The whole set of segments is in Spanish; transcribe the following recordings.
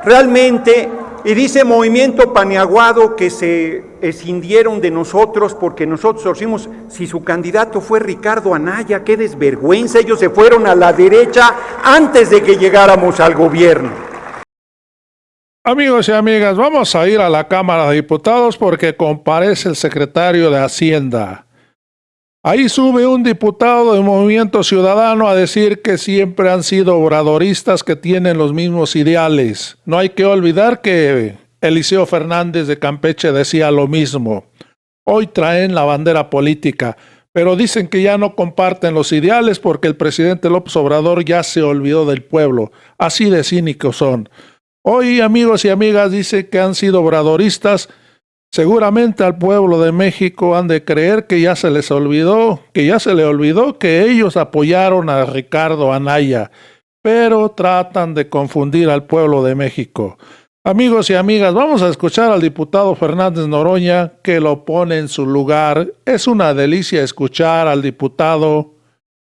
realmente, y dice Movimiento Paniaguado que se escindieron de nosotros porque nosotros decimos, si su candidato fue Ricardo Anaya, qué desvergüenza, ellos se fueron a la derecha antes de que llegáramos al gobierno. Amigos y amigas, vamos a ir a la Cámara de Diputados porque comparece el secretario de Hacienda. Ahí sube un diputado del Movimiento Ciudadano a decir que siempre han sido obradoristas, que tienen los mismos ideales. No hay que olvidar que Eliseo Fernández de Campeche decía lo mismo. Hoy traen la bandera política, pero dicen que ya no comparten los ideales porque el presidente López Obrador ya se olvidó del pueblo. Así de cínicos son. Hoy, amigos y amigas, dice que han sido obradoristas. Seguramente al pueblo de México han de creer que ya se les olvidó, que ellos apoyaron a Ricardo Anaya, pero tratan de confundir al pueblo de México. Amigos y amigas, vamos a escuchar al diputado Fernández Noroña, que lo pone en su lugar. Es una delicia escuchar al diputado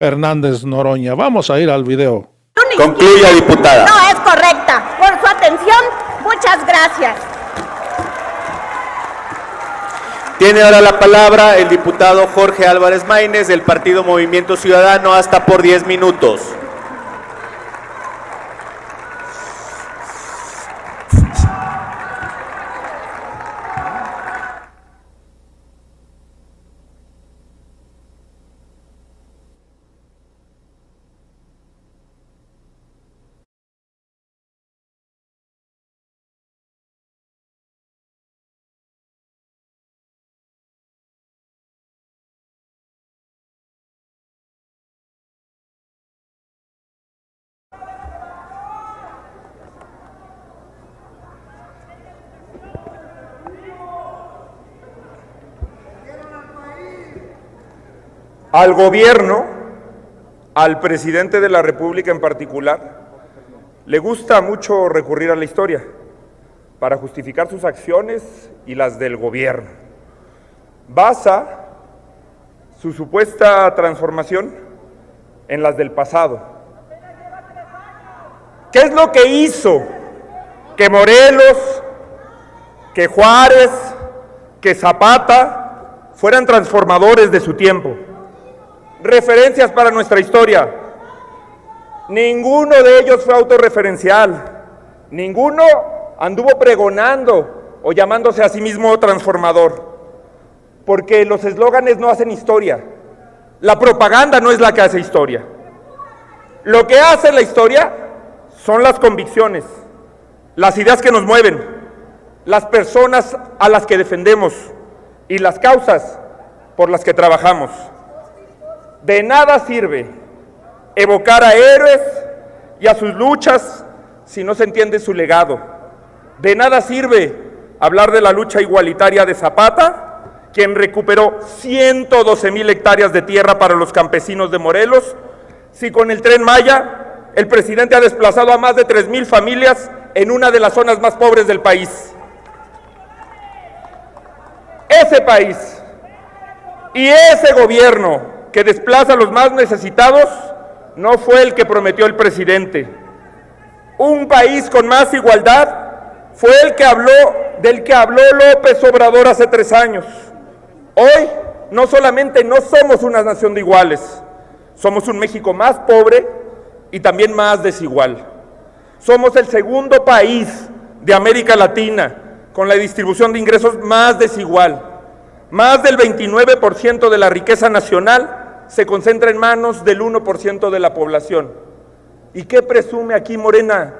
Fernández Noroña. Vamos a ir al video. Concluya, diputada. No es correcta. Por su atención, muchas gracias. Tiene ahora la palabra el diputado Jorge Álvarez Maínez del Partido Movimiento Ciudadano, hasta por 10 minutos. Al gobierno, al presidente de la República en particular, le gusta mucho recurrir a la historia para justificar sus acciones y las del gobierno. Basa su supuesta transformación en las del pasado. ¿Qué es lo que hizo que Morelos, que Juárez, que Zapata fueran transformadores de su tiempo? Referencias para nuestra historia. Ninguno de ellos fue autorreferencial. Ninguno anduvo pregonando o llamándose a sí mismo transformador. Porque los eslóganes no hacen historia. La propaganda no es la que hace historia. Lo que hace la historia son las convicciones, las ideas que nos mueven, las personas a las que defendemos y las causas por las que trabajamos. De nada sirve evocar a héroes y a sus luchas si no se entiende su legado. De nada sirve hablar de la lucha igualitaria de Zapata, quien recuperó 112,000 hectáreas de tierra para los campesinos de Morelos, si con el Tren Maya el presidente ha desplazado a más de 3,000 familias en una de las zonas más pobres del país. Ese país y ese gobierno que desplaza a los más necesitados no fue el que prometió el presidente. Un país con más igualdad fue del que habló López Obrador hace 3 años. Hoy no solamente no somos una nación de iguales, somos un México más pobre y también más desigual. Somos el segundo país de América Latina con la distribución de ingresos más desigual. Más del 29% de la riqueza nacional se concentra en manos del 1% de la población. ¿Y qué presume aquí Morena?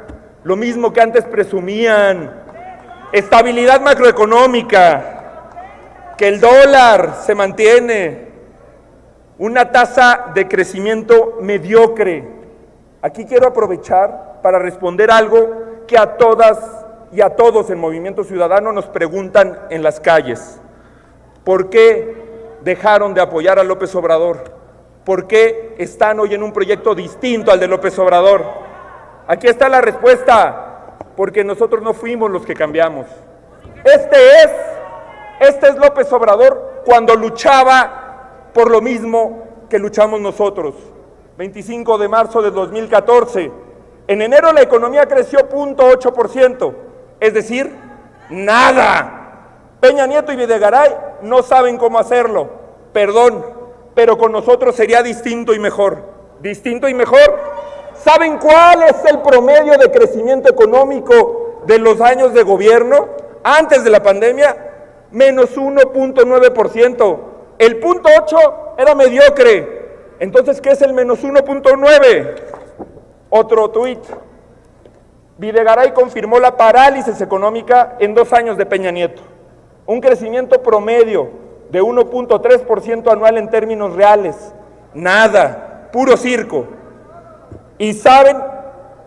Lo mismo que antes presumían: estabilidad macroeconómica, que el dólar se mantiene, una tasa de crecimiento mediocre. Aquí quiero aprovechar para responder algo que a todas y a todos en Movimiento Ciudadano nos preguntan en las calles. ¿Por qué dejaron de apoyar a López Obrador? ¿Por qué están hoy en un proyecto distinto al de López Obrador? Aquí está la respuesta: porque nosotros no fuimos los que cambiamos. Este es López Obrador cuando luchaba por lo mismo que luchamos nosotros. 25 de marzo de 2014, En enero la economía creció 0.8%, es decir, nada. Peña Nieto y Videgaray no saben cómo hacerlo, perdón, pero con nosotros sería distinto y mejor. ¿Distinto y mejor? ¿Saben cuál es el promedio de crecimiento económico de los años de gobierno antes de la pandemia? Menos 1.9%. El 0.8 era mediocre. Entonces, ¿qué es el menos 1.9? Otro tuit. Videgaray confirmó la parálisis económica en 2 años de Peña Nieto. Un crecimiento promedio de 1.3% anual en términos reales. Nada, puro circo. Y saben,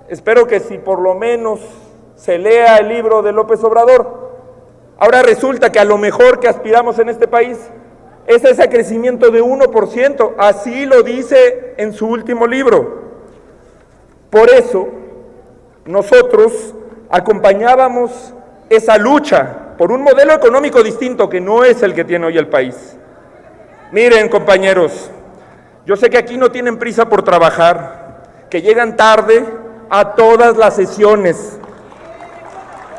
espero que si por lo menos se lea el libro de López Obrador, ahora resulta que a lo mejor que aspiramos en este país es ese crecimiento de 1%, así lo dice en su último libro. Por eso, nosotros acompañábamos esa lucha por un modelo económico distinto que no es el que tiene hoy el país. Miren, compañeros, yo sé que aquí no tienen prisa por trabajar, que llegan tarde a todas las sesiones.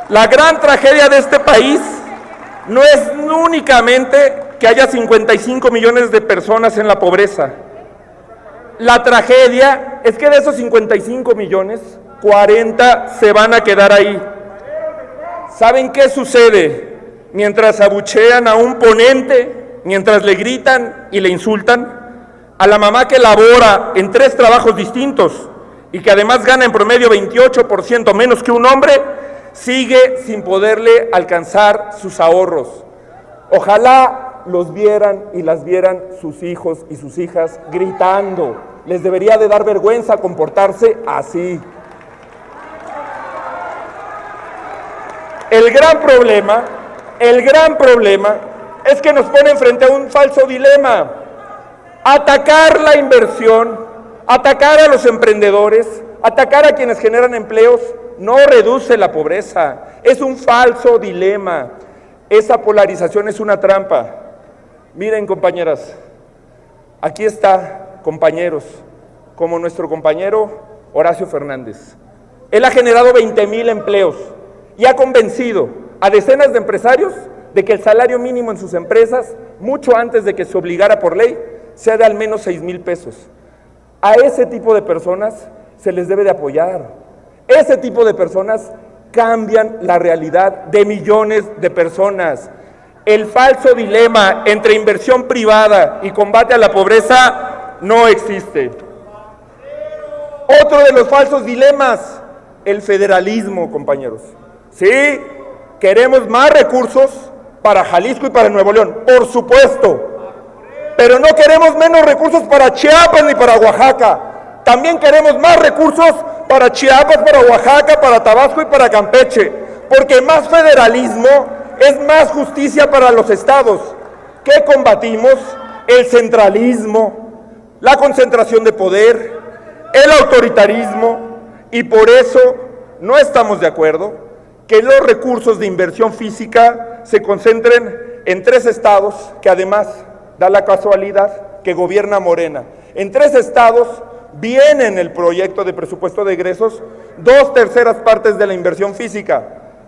La gran tragedia de este país no es únicamente que haya 55 millones de personas en la pobreza. La tragedia es que de esos 55 millones, 40 se van a quedar ahí. ¿Saben qué sucede mientras abuchean a un ponente, mientras le gritan y le insultan? A la mamá que labora en 3 trabajos distintos y que además gana en promedio 28% menos que un hombre, sigue sin poderle alcanzar sus ahorros. Ojalá los vieran y las vieran sus hijos y sus hijas gritando. Les debería de dar vergüenza comportarse así. El gran problema es que nos ponen frente a un falso dilema. Atacar la inversión, atacar a los emprendedores, atacar a quienes generan empleos, no reduce la pobreza. Es un falso dilema. Esa polarización es una trampa. Miren, compañeras, aquí está, compañeros, como nuestro compañero Horacio Fernández. Él ha generado 20,000 empleos y ha convencido a decenas de empresarios de que el salario mínimo en sus empresas, mucho antes de que se obligara por ley, sea de al menos 6,000 pesos. A ese tipo de personas se les debe de apoyar. Ese tipo de personas cambian la realidad de millones de personas. El falso dilema entre inversión privada y combate a la pobreza no existe. Otro de los falsos dilemas, el federalismo, compañeros. Sí, queremos más recursos para Jalisco y para Nuevo León, por supuesto, pero no queremos menos recursos para Chiapas ni para Oaxaca. También queremos más recursos para Chiapas, para Oaxaca, para Tabasco y para Campeche, porque más federalismo es más justicia para los estados. ¿Qué combatimos? El centralismo, la concentración de poder, el autoritarismo, y por eso no estamos de acuerdo que los recursos de inversión física se concentren en 3 estados, que además da la casualidad que gobierna Morena. En 3 estados viene en el proyecto de presupuesto de egresos 2/3 partes de la inversión física.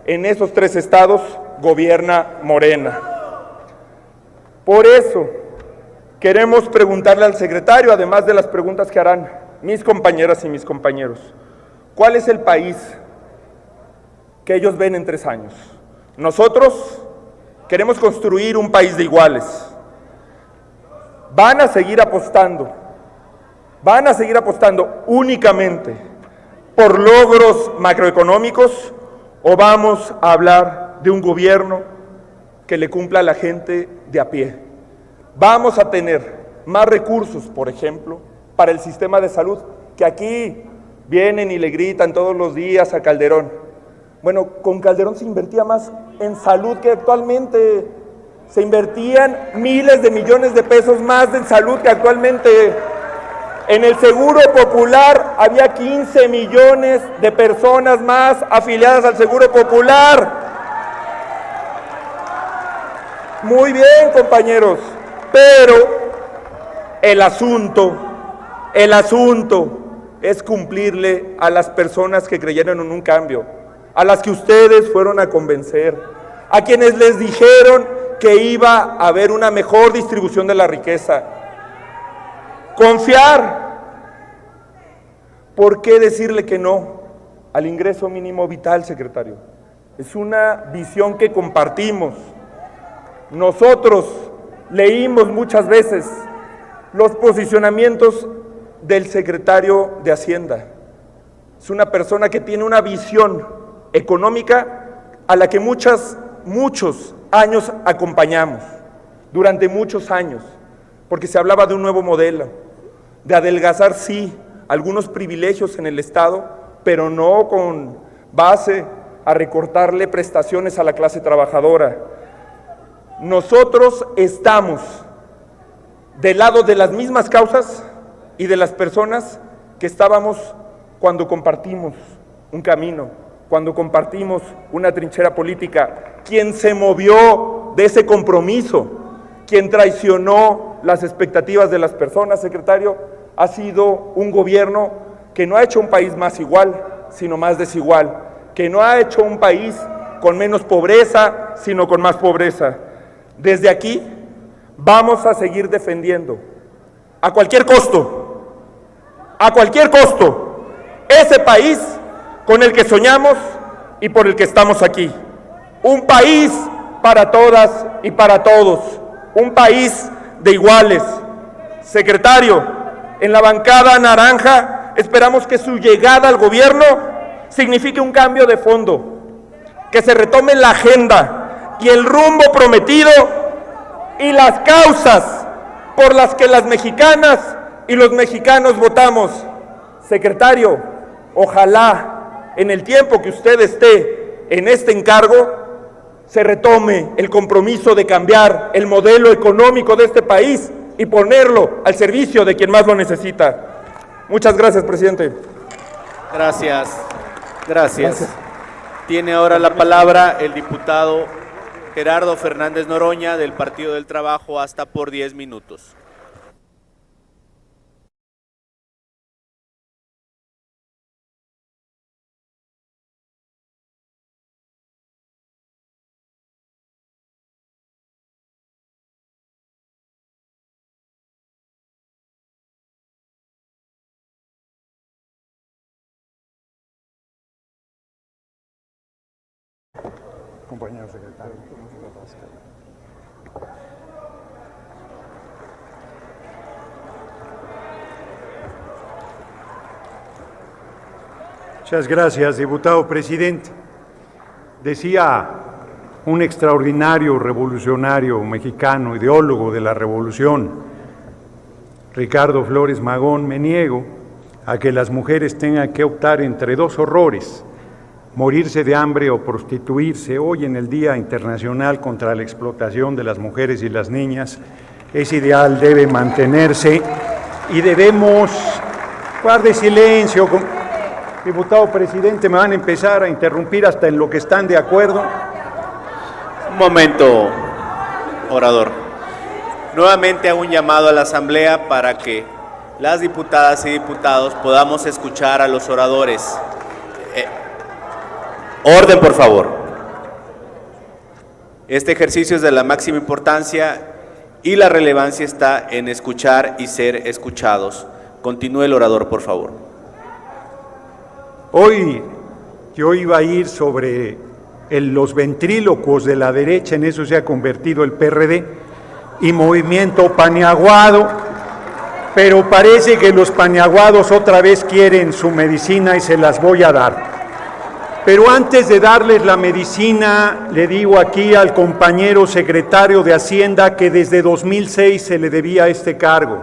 En esos 3 estados gobierna Morena. Por eso queremos preguntarle al secretario, además de las preguntas que harán mis compañeras y mis compañeros, ¿cuál es el país que ellos ven en 3 años? Nosotros queremos construir un país de iguales. ¿Van a seguir apostando únicamente por logros macroeconómicos o vamos a hablar de un gobierno que le cumpla a la gente de a pie? Vamos a tener más recursos, por ejemplo, para el sistema de salud, que aquí vienen y le gritan todos los días a Calderón. Bueno, con Calderón se invertía más en salud que actualmente. Se invertían miles de millones de pesos más en salud que actualmente. En el Seguro Popular había 15 millones de personas más afiliadas al Seguro Popular. Muy bien, compañeros, pero el asunto es cumplirle a las personas que creyeron en un cambio, a las que ustedes fueron a convencer, a quienes les dijeron que iba a haber una mejor distribución de la riqueza. Confiar. ¿Por qué decirle que no al ingreso mínimo vital, secretario? Es una visión que compartimos. Nosotros leímos muchas veces los posicionamientos del secretario de Hacienda. Es una persona que tiene una visión económica a la que muchos años acompañamos, durante muchos años, porque se hablaba de un nuevo modelo, de adelgazar, sí, algunos privilegios en el Estado, pero no con base a recortarle prestaciones a la clase trabajadora. Nosotros estamos del lado de las mismas causas y de las personas que estábamos cuando compartimos un camino, cuando compartimos una trinchera política. Quien se movió de ese compromiso, quien traicionó las expectativas de las personas, secretario, ha sido un gobierno que no ha hecho un país más igual, sino más desigual, que no ha hecho un país con menos pobreza, sino con más pobreza. Desde aquí vamos a seguir defendiendo, a cualquier costo, ese país con el que soñamos y por el que estamos aquí. Un país para todas y para todos, un país de iguales. Secretario, en la bancada naranja esperamos que su llegada al gobierno signifique un cambio de fondo, que se retome la agenda y el rumbo prometido y las causas por las que las mexicanas y los mexicanos votamos. Secretario, ojalá en el tiempo que usted esté en este encargo se retome el compromiso de cambiar el modelo económico de este país y ponerlo al servicio de quien más lo necesita. Muchas gracias, presidente. Gracias. Tiene ahora la palabra el diputado Gerardo Fernández Noroña del Partido del Trabajo, hasta por 10 minutos. Compañero secretario. Muchas gracias, diputado presidente. Decía un extraordinario revolucionario mexicano, ideólogo de la revolución, Ricardo Flores Magón: me niego a que las mujeres tengan que optar entre dos horrores: morirse de hambre o prostituirse. Hoy, en el Día Internacional contra la Explotación de las Mujeres y las Niñas, ese ideal debe mantenerse y debemos... Guarde silencio. Diputado presidente, me van a empezar a interrumpir hasta en lo que están de acuerdo. Un momento, orador. Nuevamente hago un llamado a la Asamblea para que las diputadas y diputados podamos escuchar a los oradores. Orden, por favor. Este ejercicio es de la máxima importancia y la relevancia está en escuchar y ser escuchados. Continúe el orador, por favor. Hoy yo iba a ir sobre los ventrílocos de la derecha, en eso se ha convertido el PRD, y Movimiento Paniaguado, pero parece que los paniaguados otra vez quieren su medicina y se las voy a dar. Pero antes de darles la medicina, le digo aquí al compañero secretario de Hacienda que desde 2006 se le debía este cargo.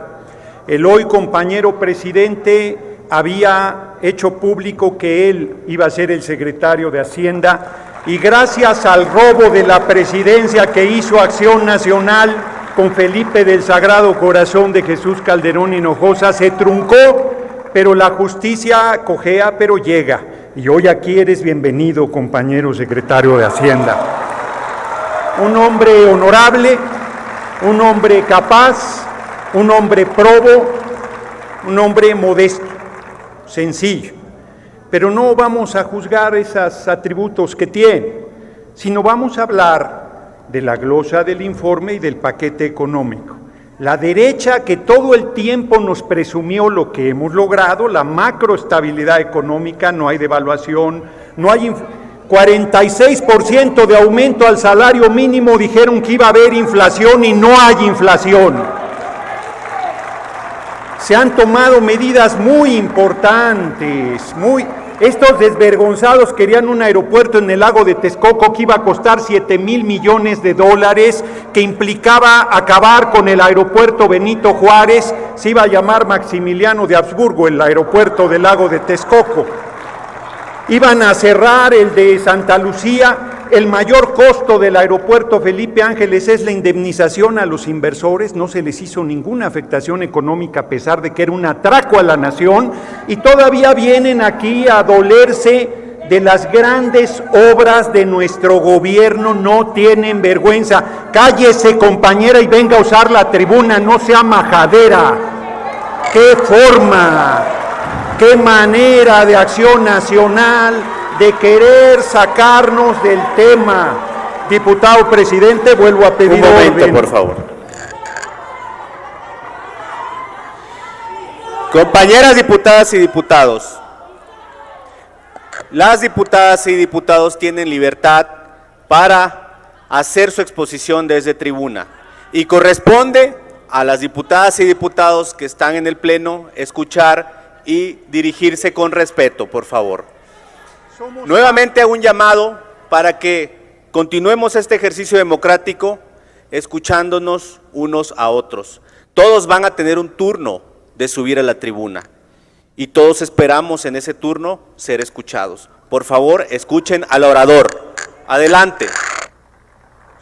El hoy compañero presidente había hecho público que él iba a ser el secretario de Hacienda y gracias al robo de la presidencia que hizo Acción Nacional con Felipe del Sagrado Corazón de Jesús Calderón Hinojosa se truncó, pero la justicia cojea pero llega. Y hoy aquí eres bienvenido, compañero secretario de Hacienda. Un hombre honorable, un hombre capaz, un hombre probo, un hombre modesto. sencillo. Pero no vamos a juzgar esos atributos que tiene, sino vamos a hablar de la glosa del informe y del paquete económico. La derecha, que todo el tiempo nos presumió lo que hemos logrado, la macroestabilidad económica, no hay devaluación, no hay 46% de aumento al salario mínimo, dijeron que iba a haber inflación y no hay inflación. Se han tomado medidas muy importantes, estos desvergonzados querían un aeropuerto en el lago de Texcoco que iba a costar $7,000 millones, que implicaba acabar con el aeropuerto Benito Juárez, se iba a llamar Maximiliano de Habsburgo, el aeropuerto del lago de Texcoco. Iban a cerrar el de Santa Lucía. El mayor costo del aeropuerto Felipe Ángeles es la indemnización a los inversores, no se les hizo ninguna afectación económica a pesar de que era un atraco a la nación, y todavía vienen aquí a dolerse de las grandes obras de nuestro gobierno, no tienen vergüenza. Cállese, compañera, y venga a usar la tribuna, no sea majadera. ¡Qué forma! ¡Qué manera de acción nacional de querer sacarnos del tema! Diputado presidente, vuelvo a pedir un momento, orden. por favor. Compañeras diputadas y diputados, las diputadas y diputados tienen libertad para hacer su exposición desde tribuna y corresponde a las diputadas y diputados que están en el pleno escuchar y dirigirse con respeto, por favor. Nuevamente hago un llamado para que continuemos este ejercicio democrático escuchándonos unos a otros. Todos van a tener un turno de subir a la tribuna y todos esperamos en ese turno ser escuchados. Por favor, escuchen al orador. Adelante.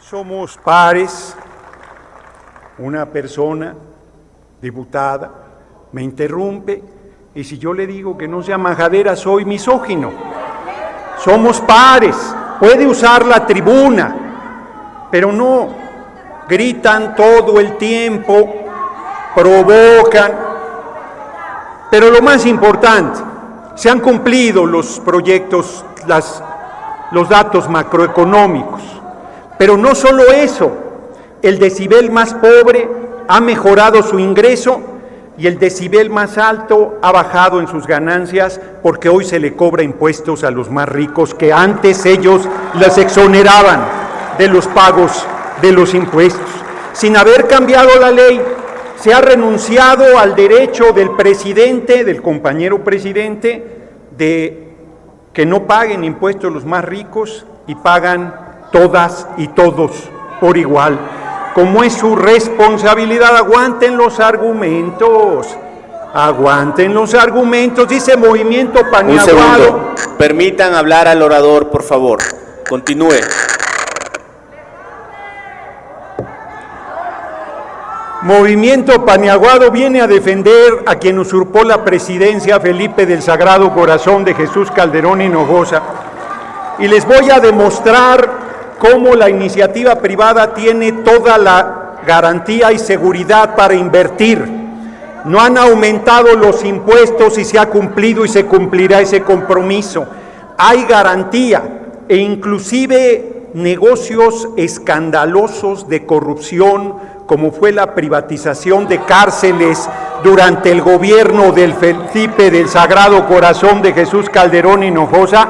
Somos pares. Una persona, diputada, me interrumpe y si yo le digo que no sea majadera, soy misógino. Somos pares, puede usar la tribuna, pero no gritan todo el tiempo, provocan. Pero lo más importante, se han cumplido los proyectos, los datos macroeconómicos. Pero no solo eso, el decibel más pobre ha mejorado su ingreso y el decibel más alto ha bajado en sus ganancias porque hoy se le cobra impuestos a los más ricos que antes ellos les exoneraban de los pagos de los impuestos. Sin haber cambiado la ley, se ha renunciado al derecho del presidente, del compañero presidente, de que no paguen impuestos los más ricos y pagan todas y todos por igual. Como es su responsabilidad, aguanten los argumentos, dice Movimiento Paniaguado. Un segundo, permitan hablar al orador, por favor, continúe. Movimiento Paniaguado viene a defender a quien usurpó la presidencia, Felipe del Sagrado Corazón de Jesús Calderón Hinojosa, y les voy a demostrar cómo la iniciativa privada tiene toda la garantía y seguridad para invertir. No han aumentado los impuestos y se ha cumplido y se cumplirá ese compromiso. Hay garantía e inclusive negocios escandalosos de corrupción, como fue la privatización de cárceles durante el gobierno del Felipe del Sagrado Corazón de Jesús Calderón Hinojosa.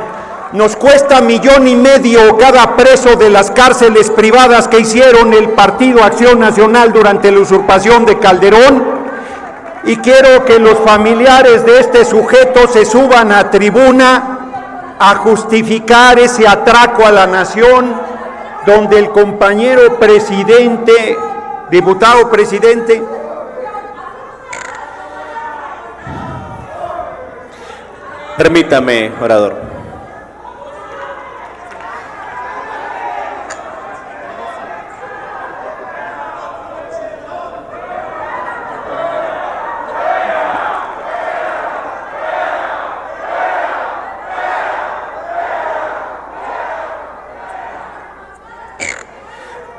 Nos cuesta $1,5 millones cada preso de las cárceles privadas que hicieron el Partido Acción Nacional durante la usurpación de Calderón. Y quiero que los familiares de este sujeto se suban a tribuna a justificar ese atraco a la nación, donde el compañero presidente, diputado presidente, permítame, orador.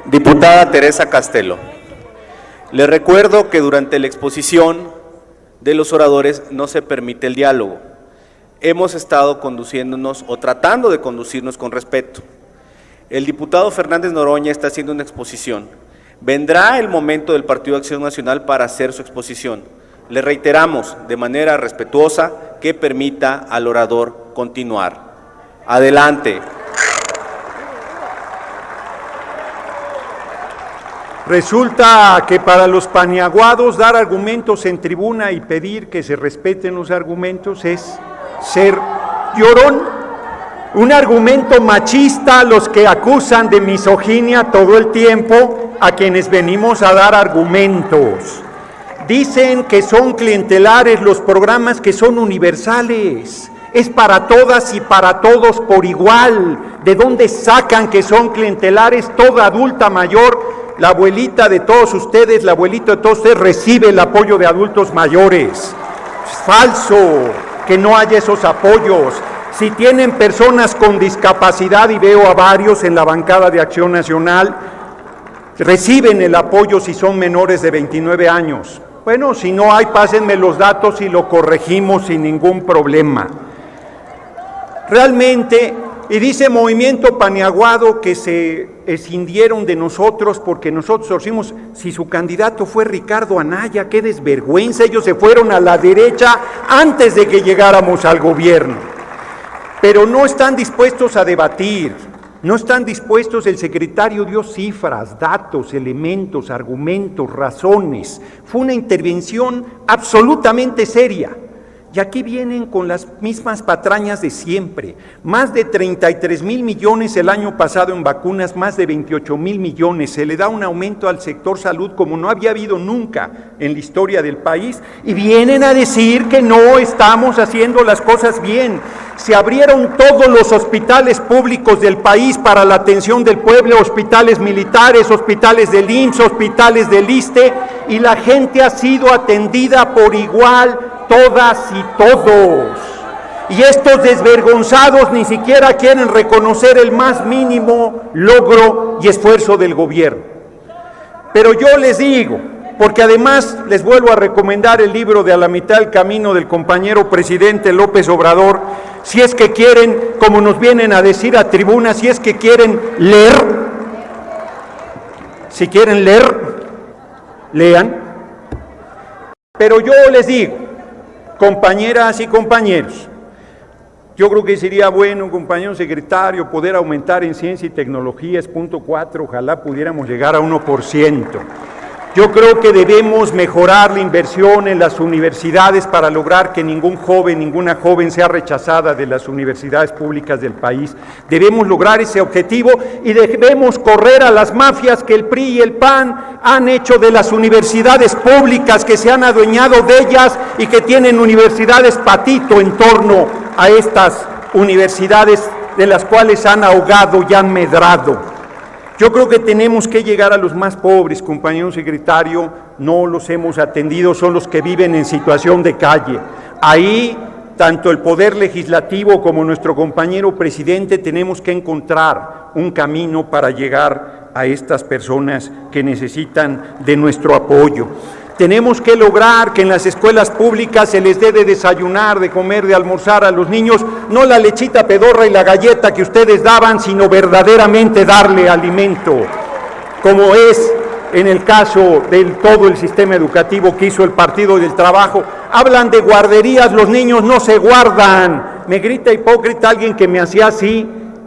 Diputada Teresa Castelo, le recuerdo que durante la exposición de los oradores no se permite el diálogo. Hemos estado conduciéndonos o tratando de conducirnos con respeto. El diputado Fernández Noroña está haciendo una exposición. Vendrá el momento del Partido Acción Nacional para hacer su exposición. Le reiteramos de manera respetuosa que permita al orador continuar. Adelante. Resulta que para los paniaguados dar argumentos en tribuna y pedir que se respeten los argumentos es ser llorón. Un argumento machista a los que acusan de misoginia todo el tiempo a quienes venimos a dar argumentos. Dicen que son clientelares los programas que son universales. Es para todas y para todos por igual. ¿De dónde sacan que son clientelares? Toda adulta mayor, la abuelita de todos ustedes, la abuelita de todos ustedes recibe el apoyo de adultos mayores. Es falso que no haya esos apoyos. Si tienen personas con discapacidad, y veo a varios en la bancada de Acción Nacional, reciben el apoyo si son menores de 29 años. Bueno, si no hay, pásenme los datos y lo corregimos sin ningún problema. Realmente, y dice Movimiento Paniaguado que se escindieron de nosotros porque nosotros sorcimos, si su candidato fue Ricardo Anaya, qué desvergüenza, ellos se fueron a la derecha antes de que llegáramos al gobierno. Pero no están dispuestos a debatir, no están dispuestos, el secretario dio cifras, datos, elementos, argumentos, razones. Fue una intervención absolutamente seria. Y aquí vienen con las mismas patrañas de siempre. Más de 33,000 millones el año pasado en vacunas, más de 28,000 millones. Se le da un aumento al sector salud como no había habido nunca en la historia del país. Y vienen a decir que no estamos haciendo las cosas bien. Se abrieron todos los hospitales públicos del país para la atención del pueblo, hospitales militares, hospitales del IMSS, hospitales del ISSSTE, y la gente ha sido atendida por igual, todas y todos. Y estos desvergonzados ni siquiera quieren reconocer el más mínimo logro y esfuerzo del gobierno. Pero yo les digo, porque además les vuelvo a recomendar el libro de A la mitad del camino del compañero presidente López Obrador, si es que quieren, como nos vienen a decir a tribuna, si es que quieren leer, si quieren leer, lean. Pero yo les digo, compañeras y compañeros, yo creo que sería bueno, compañero secretario, poder aumentar en ciencia y tecnología, es 0.4, ojalá pudiéramos llegar a 1%. Yo creo que debemos mejorar la inversión en las universidades para lograr que ningún joven, ninguna joven sea rechazada de las universidades públicas del país. Debemos lograr ese objetivo y debemos correr a las mafias que el PRI y el PAN han hecho de las universidades públicas, que se han adueñado de ellas y que tienen universidades patito en torno a estas universidades de las cuales han ahogado y han medrado. Yo creo que tenemos que llegar a los más pobres, compañero secretario, no los hemos atendido, son los que viven en situación de calle. Ahí, tanto el Poder Legislativo como nuestro compañero presidente tenemos que encontrar un camino para llegar a estas personas que necesitan de nuestro apoyo. Tenemos que lograr que en las escuelas públicas se les dé de desayunar, de comer, de almorzar a los niños, no la lechita pedorra y la galleta que ustedes daban, sino verdaderamente darle alimento, como es en el caso de todo el sistema educativo que hizo el Partido del Trabajo. Hablan de guarderías, los niños no se guardan. Me grita hipócrita alguien que me hacía así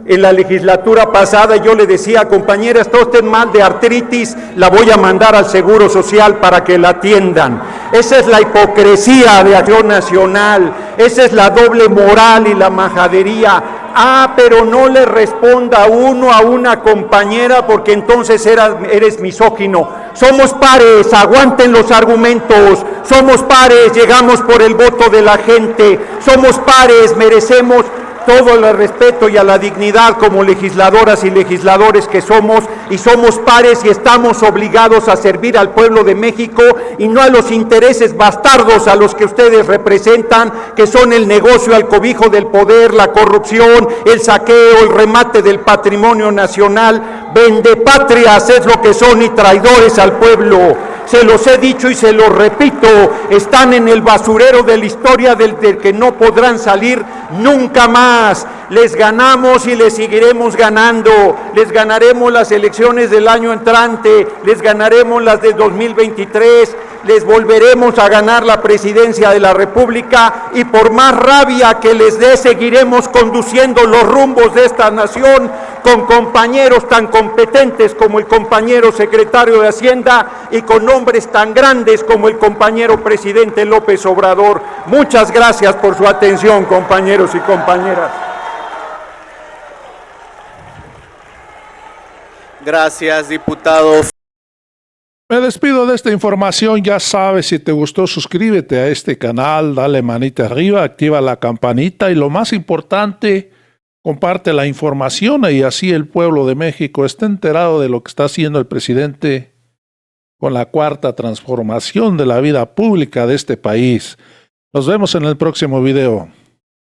en la legislatura pasada, yo le decía, compañera, está usted mal de artritis, la voy a mandar al Seguro Social para que la atiendan. Esa es la hipocresía de Acción Nacional, esa es la doble moral y la majadería. Ah, pero no le responda uno a una compañera porque entonces eres misógino. Somos pares, aguanten los argumentos, somos pares, llegamos por el voto de la gente, somos pares, merecemos todo el respeto y a la dignidad como legisladoras y legisladores que somos, y somos pares y estamos obligados a servir al pueblo de México y no a los intereses bastardos a los que ustedes representan, que son el negocio al cobijo del poder, la corrupción, el saqueo, el remate del patrimonio nacional. Vendepatrias es lo que son y traidores al pueblo. se los he dicho y se los repito, están en el basurero de la historia del que no podrán salir nunca más. Les ganamos y les seguiremos ganando, les ganaremos las elecciones del año entrante, les ganaremos las de 2023, les volveremos a ganar la presidencia de la República y por más rabia que les dé, seguiremos conduciendo los rumbos de esta nación con compañeros tan competentes como el compañero secretario de Hacienda y con hombres tan grandes como el compañero presidente López Obrador. Muchas gracias por su atención, compañeros y compañeras. Gracias, diputado. Me despido de esta información. Ya sabes, si te gustó, suscríbete a este canal, dale manita arriba, activa la campanita y lo más importante, comparte la información y así el pueblo de México está enterado de lo que está haciendo el presidente con la cuarta transformación de la vida pública de este país. Nos vemos en el próximo video.